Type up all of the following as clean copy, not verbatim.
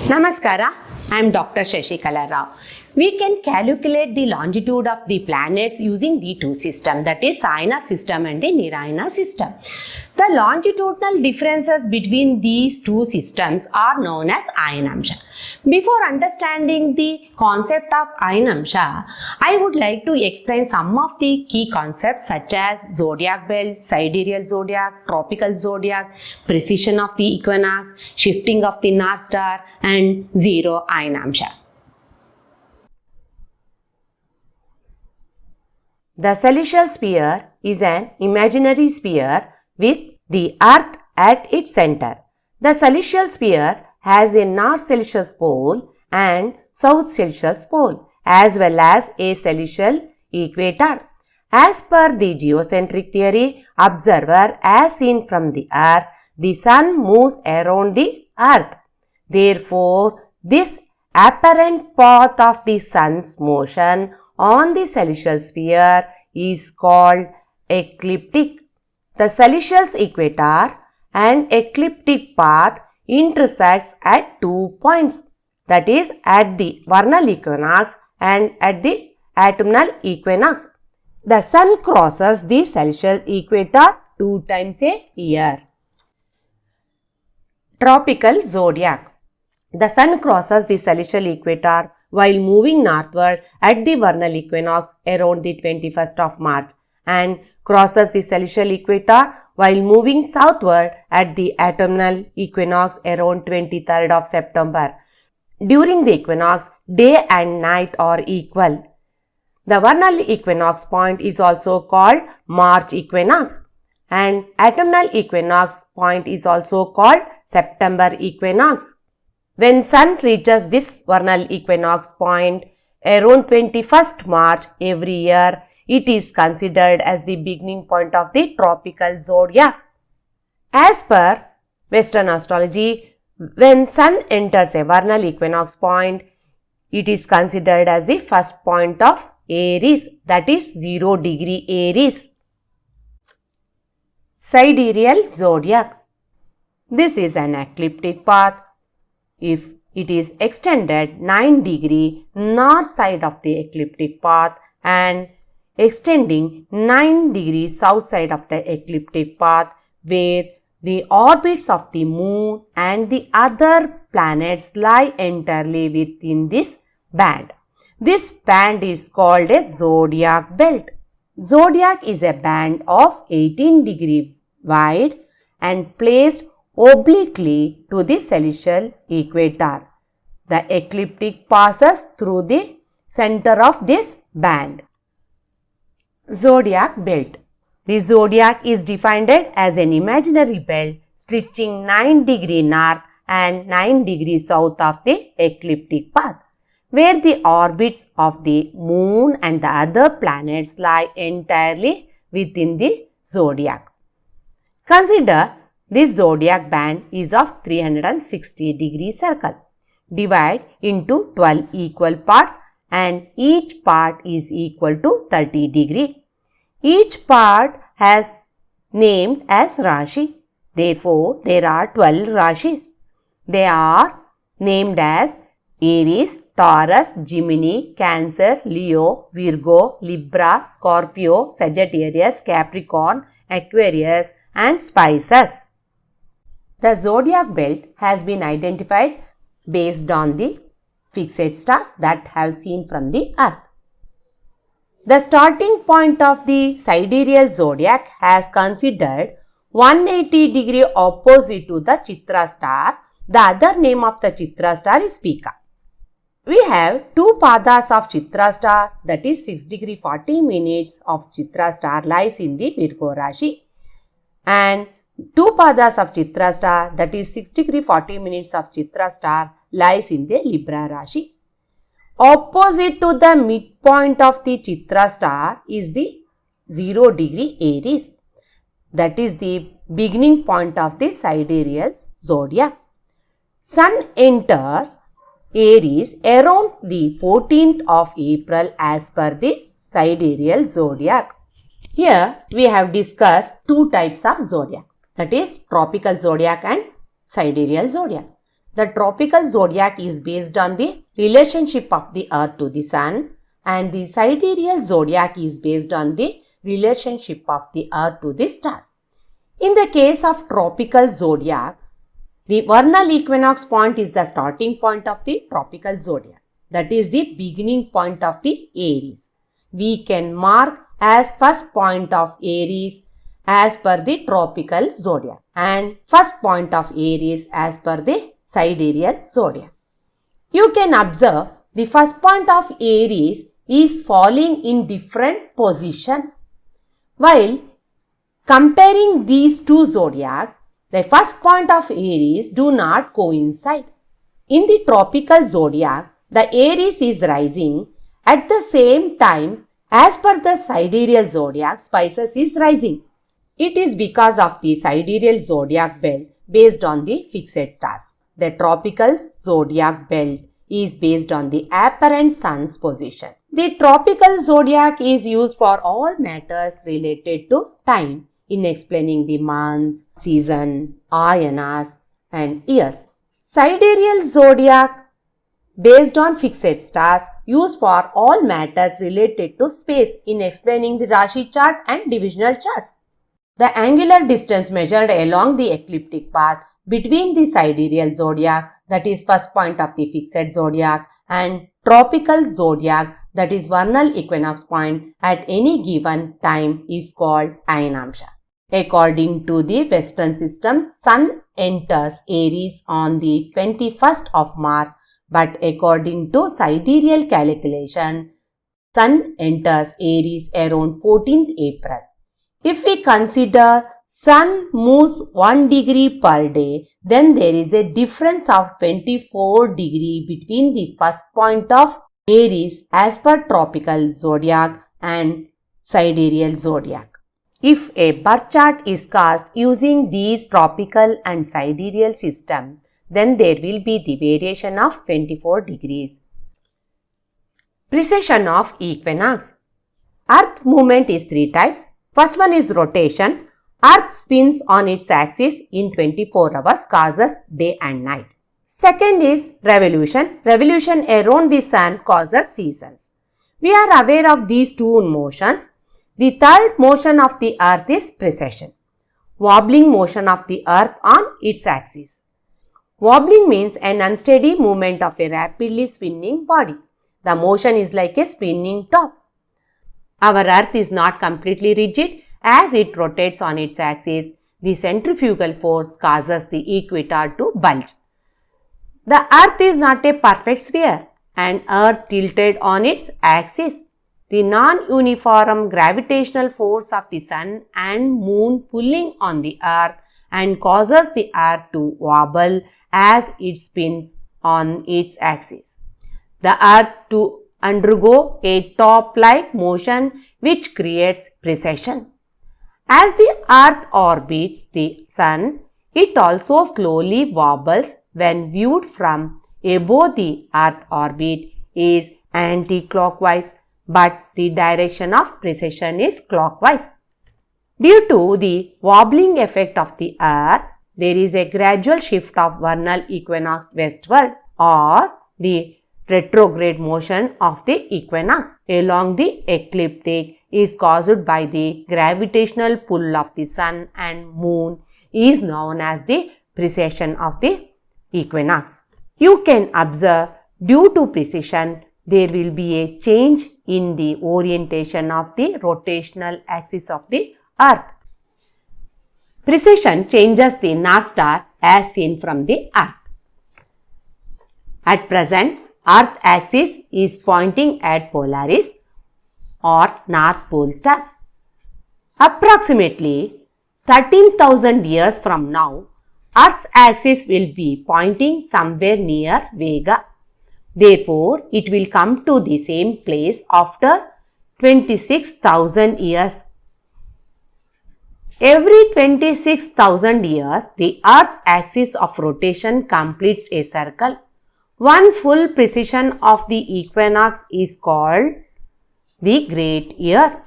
Namaskara, I am Dr. Shashikala Rao. We can calculate the longitude of the planets using the two systems, that is Sayana system and the Narayana system. The longitudinal differences between these two systems are known as Ayanamsha. Before understanding the concept of Ayanamsha, I would like to explain some of the key concepts such as zodiac belt, sidereal zodiac, tropical zodiac, precision of the equinox, shifting of the North Star, and zero Ayanamsha. The celestial sphere is an imaginary sphere with the Earth at its center. The celestial sphere has a north celestial pole and south celestial pole as well as a celestial equator. As per the geocentric theory, observer as seen from the Earth, the Sun moves around the Earth. Therefore, this apparent path of the Sun's motion on the celestial sphere is called ecliptic. The celestial equator and ecliptic path intersects at 2 points, that is at the vernal equinox and at the autumnal equinox. The Sun crosses the celestial equator 2 times a year. Tropical zodiac. The Sun crosses the celestial equator while moving northward at the vernal equinox around the 21st of March and crosses the celestial equator while moving southward at the autumnal equinox around 23rd of September. During the equinox, day and night are equal. The vernal equinox point is also called March equinox and autumnal equinox point is also called September equinox. When Sun reaches this vernal equinox point around 21st March every year, it is considered as the beginning point of the tropical zodiac. As per Western astrology, when Sun enters a vernal equinox point, it is considered as the first point of Aries, that is 0 degree Aries. Sidereal zodiac. This is an ecliptic path. If it is extended 9 degree north side of the ecliptic path and extending 9 degree south side of the ecliptic path where the orbits of the moon and the other planets lie entirely within this band. This band is called a zodiac belt. Zodiac is a band of 18 degree wide and placed obliquely to the celestial equator. The ecliptic passes through the center of this band. Zodiac belt. The zodiac is defined as an imaginary belt stretching 9 degree north and 9 degree south of the ecliptic path, where the orbits of the moon and the other planets lie entirely within the zodiac. Consider this zodiac band is of 360 degree circle. Divide into 12 equal parts and each part is equal to 30 degree. Each part has named as Rashi. Therefore, there are 12 Rashis. They are named as Aries, Taurus, Gemini, Cancer, Leo, Virgo, Libra, Scorpio, Sagittarius, Capricorn, Aquarius and Pisces. The zodiac belt has been identified based on the fixed stars that have seen from the Earth. The starting point of the sidereal zodiac has considered 180 degree opposite to the Chitra star. The other name of the Chitra star is Pika. We have two padas of Chitra star, that is 6 degree 40 minutes of Chitra star lies in the Virgo Rashi and 2 padas of Chitra star, that is 6 degree 40 minutes of Chitra star lies in the Libra Rashi. Opposite to the midpoint of the Chitra star is the 0 degree Aries, that is the beginning point of the sidereal zodiac. Sun enters Aries around the 14th of April as per the sidereal zodiac. Here we have discussed two types of zodiac, that is tropical zodiac and sidereal zodiac. The tropical zodiac is based on the relationship of the earth to the sun, and the sidereal zodiac is based on the relationship of the earth to the stars. In the case of tropical zodiac, the vernal equinox point is the starting point of the tropical zodiac. That is the beginning point of the Aries. We can mark as first point of Aries as per the tropical zodiac and first point of Aries as per the sidereal zodiac. You can observe the first point of Aries is falling in different position. While comparing these two zodiacs, the first point of Aries do not coincide. In the tropical zodiac, the Aries is rising at the same time as per the sidereal zodiac, Pisces is rising. It is because of the sidereal zodiac belt based on the fixed stars. The tropical zodiac belt is based on the apparent sun's position. The tropical zodiac is used for all matters related to time in explaining the months, season, ayanas and years. Sidereal zodiac based on fixed stars used for all matters related to space in explaining the Rashi chart and divisional charts. The angular distance measured along the ecliptic path between the sidereal zodiac, that is first point of the fixed zodiac, and tropical zodiac, that is vernal equinox point at any given time, is called Ayanamsha. According to the Western system, Sun enters Aries on the 21st of March, but according to sidereal calculation, Sun enters Aries around 14th April. If we consider Sun moves 1 degree per day, then there is a difference of 24 degree between the first point of Aries as per tropical zodiac and sidereal zodiac. If a birth chart is cast using these tropical and sidereal system, then there will be the variation of 24 degrees. Precession of equinox. Earth movement is 3 types. First one is rotation. Earth spins on its axis in 24 hours, causes day and night. Second is revolution. Revolution around the sun causes seasons. We are aware of these two motions. The third motion of the earth is precession, wobbling motion of the earth on its axis. Wobbling means an unsteady movement of a rapidly spinning body. The motion is like a spinning top. Our earth is not completely rigid. As it rotates on its axis, the centrifugal force causes the equator to bulge. The earth is not a perfect sphere, and earth tilted on its axis. The non-uniform gravitational force of the sun and moon pulling on the earth and causes the earth to wobble as it spins on its axis. The earth to undergo a top-like motion which creates precession. As the earth orbits the sun, it also slowly wobbles. When viewed from above, the earth orbit is anti-clockwise, but the direction of precession is clockwise. Due to the wobbling effect of the earth, there is a gradual shift of vernal equinox westward, or the retrograde motion of the equinox along the ecliptic is caused by the gravitational pull of the sun and moon, is known as the precession of the equinox. You can observe, due to precession, there will be a change in the orientation of the rotational axis of the earth. Precession changes the North Star as seen from the earth. At present, earth axis is pointing at Polaris or North Pole star. Approximately 13,000 years from now, Earth's axis will be pointing somewhere near Vega. Therefore, it will come to the same place after 26,000 years. Every 26,000 years, the Earth's axis of rotation completes a circle. One full precession of the equinox is called the Great Year.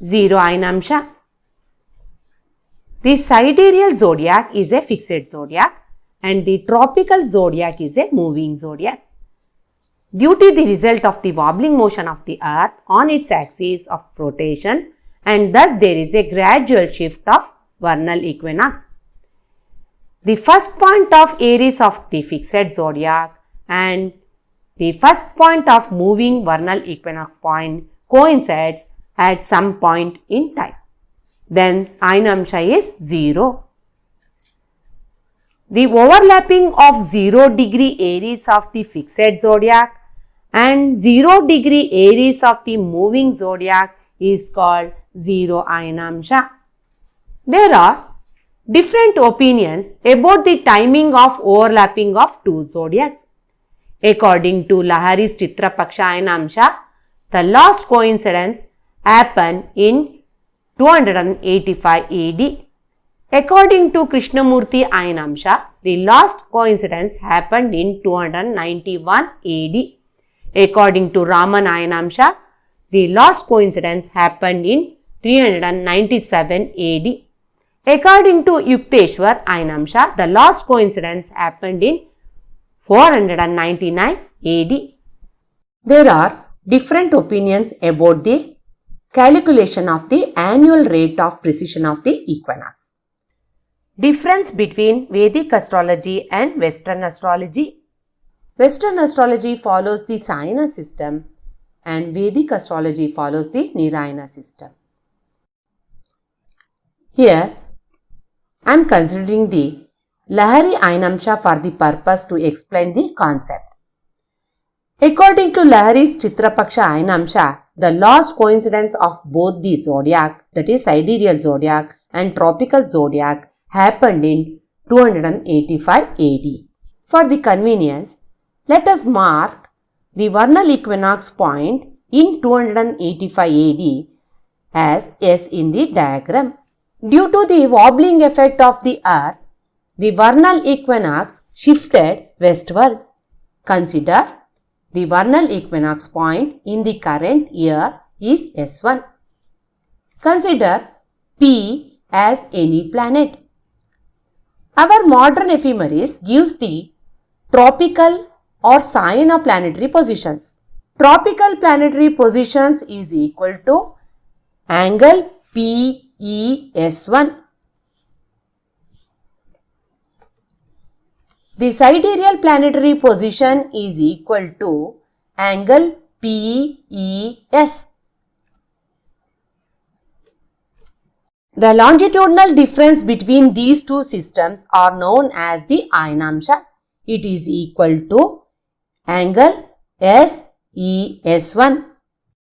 0 Ayanamsha. The sidereal zodiac is a fixed zodiac and the tropical zodiac is a moving zodiac. Due to the result of the wobbling motion of the earth on its axis of rotation, and thus there is a gradual shift of vernal equinox. The first point of Aries of the fixed zodiac and the first point of moving vernal equinox point coincides at some point in time. Then Ainamsha is 0. The overlapping of 0 degree Aries of the fixed zodiac and 0 degree Aries of the moving zodiac is called 0 Ainamsha. There are different opinions about the timing of overlapping of two zodiacs. According to Lahari's Chitrapaksha Ainamsha, the last coincidence happened in 285 AD. According to Krishnamurti Ainamsha, the last coincidence happened in 291 AD. According to Raman Ainamsha, the last coincidence happened in 397 AD. According to Yukteswar Ainamsha, the last coincidence happened in 499 AD. There are different opinions about the calculation of the annual rate of precession of the equinox. Difference between Vedic astrology and Western astrology. Western astrology follows the Sayana system and Vedic astrology follows the Nirayana system. Here, I am considering the Lahari Ainamsha for the purpose to explain the concept. According to Lahari's Chitrapaksha Ainamsha, the last coincidence of both the zodiac, that is sidereal zodiac and tropical zodiac, happened in 285 AD. For the convenience, let us mark the vernal equinox point in 285 AD as S in the diagram. Due to the wobbling effect of the earth, the vernal equinox shifted westward. Consider the vernal equinox point in the current year is S1. Consider P as any planet. Our modern ephemeris gives the tropical or Sayana planetary positions. Tropical planetary positions is equal to angle PES1. The sidereal planetary position is equal to angle PES. The longitudinal difference between these two systems are known as the Ainamsha. It is equal to angle SES1.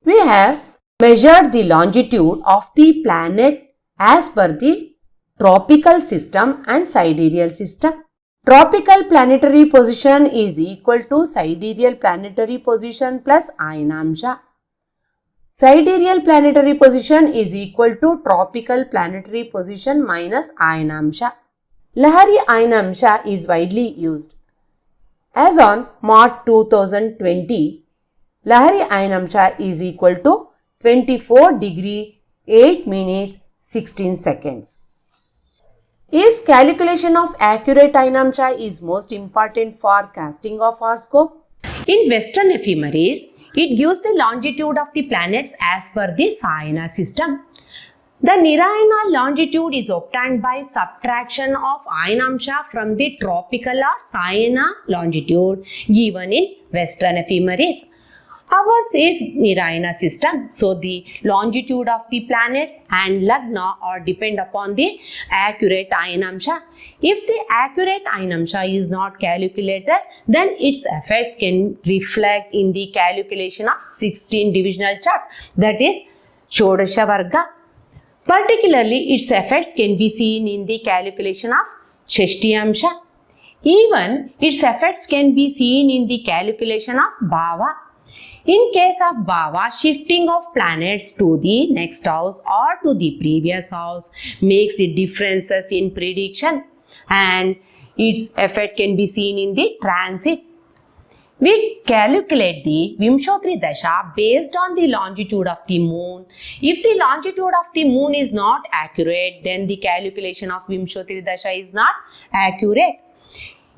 We have measured the longitude of the planet as per the tropical system and sidereal system. Tropical planetary position is equal to sidereal planetary position plus Ainamsha. Sidereal planetary position is equal to tropical planetary position minus Ainamsha. Lahari Ainamsha is widely used. As on March 2020, Lahari Ainamsha is equal to 24 degree 8 minutes 16 seconds. Is calculation of accurate Ainamsha is most important for casting of horoscope? In Western ephemeris, it gives the longitude of the planets as per the Sayana system. The Nirayana longitude is obtained by subtraction of Ainamsha from the tropical or Sayana longitude given in Western ephemeris. Ours is Nirayana system, so the longitude of the planets and Lagna are depend upon the accurate Ainamsha. If the accurate Ainamsha is not calculated, then its effects can reflect in the calculation of 16 divisional charts, that is Shodasha Varga. Particularly, its effects can be seen in the calculation of Shashtiyamsha. Even its effects can be seen in the calculation of Bhava. In case of Bhava, shifting of planets to the next house or to the previous house makes the differences in prediction, and its effect can be seen in the transit. We calculate the Vimshotri Dasha based on the longitude of the moon. If the longitude of the moon is not accurate, then the calculation of Vimshotri Dasha is not accurate.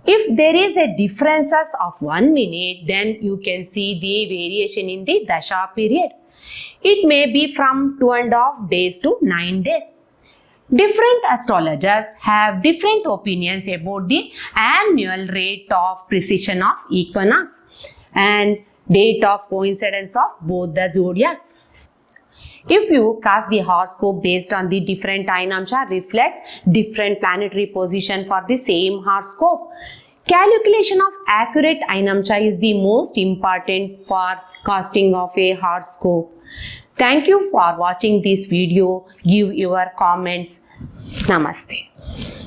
If there is a differences of 1 minute, then you can see the variation in the Dasha period. It may be from 2.5 days to 9 days. Different astrologers have different opinions about the annual rate of precession of equinox and date of coincidence of both the zodiacs. If you cast the horoscope based on the different Ainamsha reflect different planetary position for the same horoscope. Calculation of accurate Ainamsha is the most important for casting of a horoscope. Thank you for watching this video. Give your comments. Namaste.